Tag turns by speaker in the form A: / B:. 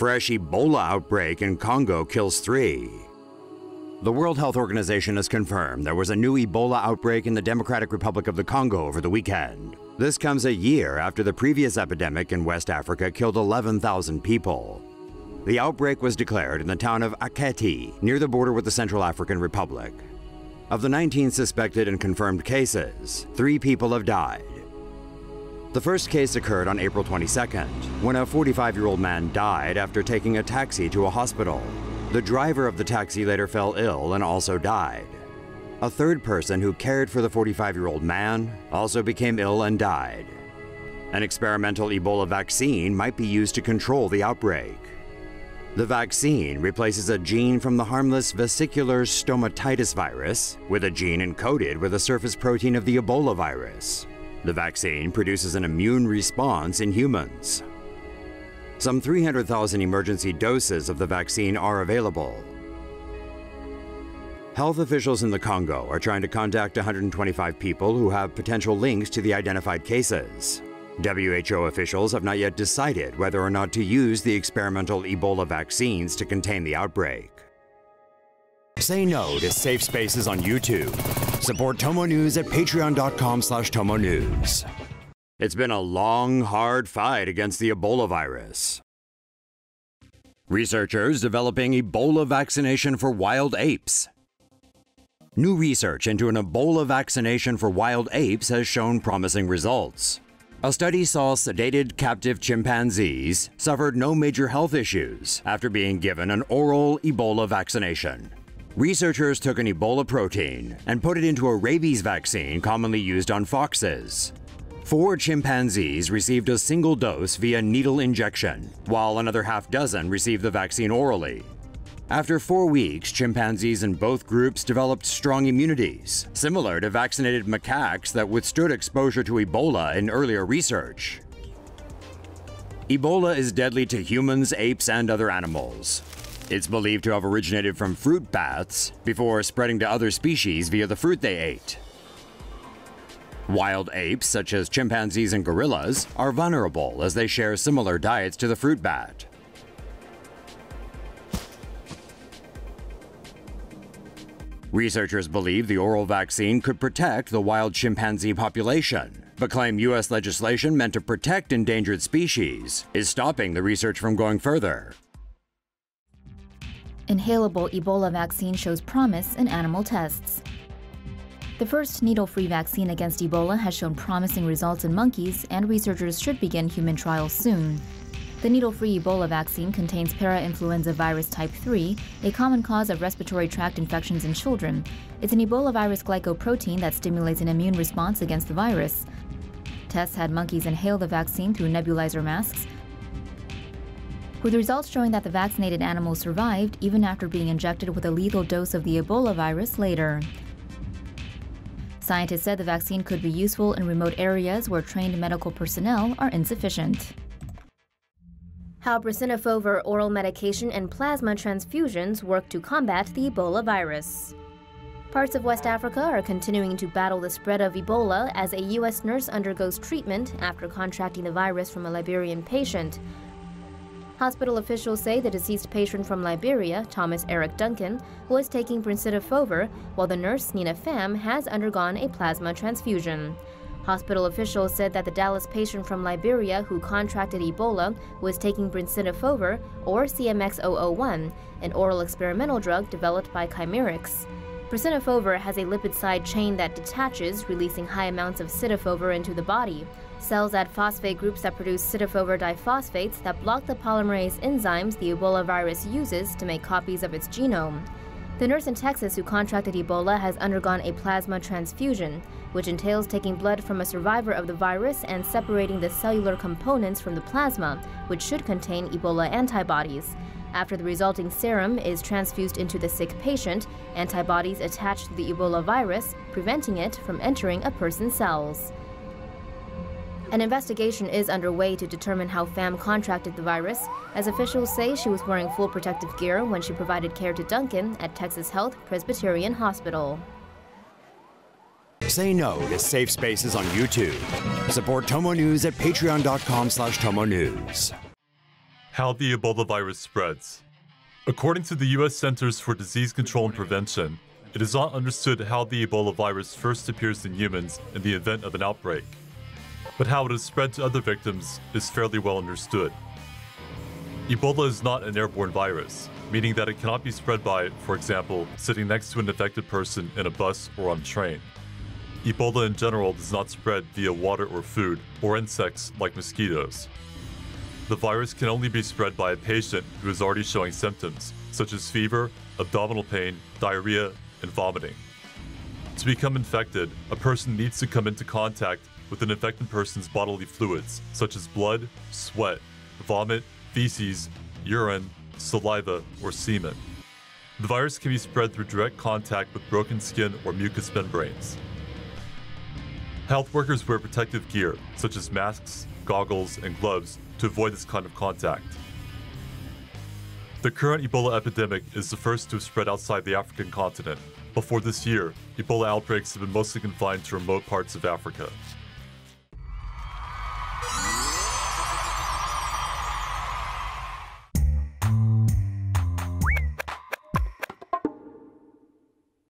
A: Fresh Ebola outbreak in Congo kills 3. The World Health Organization has confirmed there was a new Ebola outbreak in the Democratic Republic of the Congo over the weekend. This comes a year after the previous epidemic in West Africa killed 11,000 people. The outbreak was declared in the town of Aketi, near the border with the Central African Republic. Of the 19 suspected and confirmed cases, 3 people have died. The first case occurred on April 22nd, when a 45-year-old man died after taking a taxi to a hospital. The driver of the taxi later fell ill and also died. A third person who cared for the 45-year-old man also became ill and died. An experimental Ebola vaccine might be used to control the outbreak. The vaccine replaces a gene from the harmless vesicular stomatitis virus with a gene encoded with a surface protein of the Ebola virus. The vaccine produces an immune response in humans. Some 300,000 emergency doses of the vaccine are available. Health officials in the Congo are trying to contact 125 people who have potential links to the identified cases. WHO officials have not yet decided whether or not to use the experimental Ebola vaccines to contain the outbreak. Say no to safe spaces on YouTube. Support TomoNews at patreon.com/TomoNews. It's been a long, hard fight against the Ebola virus. Researchers developing Ebola vaccination for wild apes. New research into an Ebola vaccination for wild apes has shown promising results. A study saw sedated captive chimpanzees suffered no major health issues after being given an oral Ebola vaccination. Researchers took an Ebola protein and put it into a rabies vaccine commonly used on foxes. 4 chimpanzees received a single dose via needle injection, while another half-dozen received the vaccine orally. After 4 weeks, chimpanzees in both groups developed strong immunities, similar to vaccinated macaques that withstood exposure to Ebola in earlier research. Ebola is deadly to humans, apes, and other animals. It's believed to have originated from fruit bats before spreading to other species via the fruit they ate. Wild apes, such as chimpanzees and gorillas, are vulnerable as they share similar diets to the fruit bat. Researchers believe the oral vaccine could protect the wild chimpanzee population, but claim U.S. legislation meant to protect endangered species is stopping the research from going further.
B: Inhalable Ebola vaccine shows promise in animal tests. The first needle-free vaccine against Ebola has shown promising results in monkeys, and researchers should begin human trials soon. The needle-free Ebola vaccine contains parainfluenza virus type 3, a common cause of respiratory tract infections in children. It's an Ebola virus glycoprotein that stimulates an immune response against the virus. Tests had monkeys inhale the vaccine through nebulizer masks, with results showing that the vaccinated animals survived even after being injected with a lethal dose of the Ebola virus later. Scientists said the vaccine could be useful in remote areas where trained medical personnel are insufficient. How Bas-Uele oral medication and plasma transfusions work to combat the Ebola virus. Parts of West Africa are continuing to battle the spread of Ebola as a U.S. nurse undergoes treatment after contracting the virus from a Liberian patient. Hospital officials say the deceased patient from Liberia, Thomas Eric Duncan, was taking brincidofovir, while the nurse, Nina Pham, has undergone a plasma transfusion. Hospital officials said that the Dallas patient from Liberia who contracted Ebola was taking brincidofovir, or CMX-001, an oral experimental drug developed by Chimerix. Brincidofovir has a lipid side chain that detaches, releasing high amounts of cidofovir into the body. Cells add phosphate groups that produce cidofovir diphosphates that block the polymerase enzymes the Ebola virus uses to make copies of its genome. The nurse in Texas who contracted Ebola has undergone a plasma transfusion, which entails taking blood from a survivor of the virus and separating the cellular components from the plasma, which should contain Ebola antibodies. After the resulting serum is transfused into the sick patient, antibodies attach to the Ebola virus, preventing it from entering a person's cells. An investigation is underway to determine how Pham contracted the virus, as officials say she was wearing full protective gear when she provided care to Duncan at Texas Health Presbyterian Hospital.
A: Say no to safe spaces on YouTube. Support TomoNews at patreon.com/TomoNews.
C: How the Ebola virus spreads. According to the U.S. Centers for Disease Control and Prevention, it is not understood how the Ebola virus first appears in humans in the event of an outbreak. But how it is spread to other victims is fairly well understood. Ebola is not an airborne virus, meaning that it cannot be spread by, for example, sitting next to an infected person in a bus or on a train. Ebola in general does not spread via water or food, or insects like mosquitoes. The virus can only be spread by a patient who is already showing symptoms, such as fever, abdominal pain, diarrhea, and vomiting. To become infected, a person needs to come into contact with an infected person's bodily fluids, such as blood, sweat, vomit, feces, urine, saliva, or semen. The virus can be spread through direct contact with broken skin or mucous membranes. Health workers wear protective gear, such as masks, goggles, and gloves, to avoid this kind of contact. The current Ebola epidemic is the first to have spread outside the African continent. Before this year, Ebola outbreaks have been mostly confined to remote parts of Africa.